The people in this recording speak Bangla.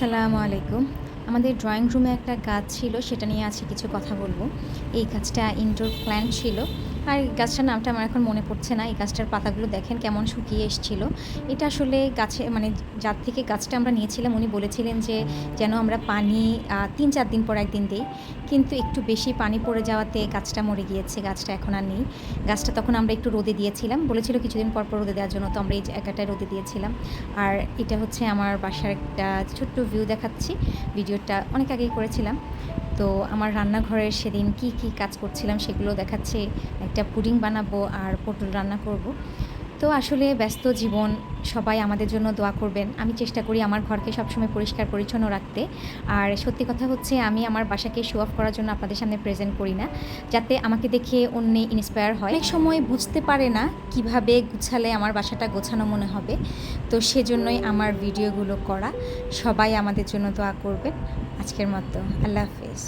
আসসালামু আলাইকুম। আমাদের ড্রয়িং রুমে একটা গাছ ছিল, সেটা নিয়ে আজকে কিছু কথা বলবো। এই গাছটা ইনডোর প্ল্যান্ট ছিল। আর এই গাছটার নামটা আমার এখন মনে পড়ছে না। এই গাছটার পাতাগুলো দেখেন কেমন শুকিয়ে এসেছিল। এটা আসলে গাছে মানে যার থেকে গাছটা আমরা নিয়েছিলাম উনি বলেছিলেন যে যেন আমরা পানি ৩-৪ দিন পর একদিন দেই। কিন্তু একটু বেশি পানি পড়ে যাওয়াতে গাছটা মরে গিয়েছে। গাছটা এখন আর নেই। গাছটা তখন আমরা একটু রোদে দিয়েছিলাম। বলেছিল কিছুদিন পর রোদে দেওয়ার জন্য, তো আমরা এই জায়গাটায় রোদে দিয়েছিলাম। আর এটা হচ্ছে আমার বাসার একটা ছোট্ট ভিউ দেখাচ্ছি। ভিডিওটা অনেক আগেই করেছিলাম। তো আমার রান্নাঘরের সেদিন কি কাজ করছিলাম সেগুলো দেখাচ্ছি। একটা পুডিং বানাবো আর পটল রান্না করব। তো আসলে ব্যস্ত জীবন, সবাই আমাদের জন্য দোয়া করবেন। আমি চেষ্টা করি আমার ঘরকে সবসময় পরিষ্কার পরিচ্ছন্ন রাখতে। আর সত্যি কথা হচ্ছে আমি আমার বাসাকে শো অফ করার জন্য আপনাদের সামনে প্রেজেন্ট করি না, যাতে আমাকে দেখে অন্য ইন্সপায়ার হয়। অনেক সময় বুঝতে পারে না কিভাবে গুছালে আমার বাসাটা গোছানো মনে হবে। তো সেজন্যই আমার ভিডিওগুলো করা। সবাই আমাদের জন্য দোয়া করবেন। আজকের মতো আল্লাহ হাফেজ।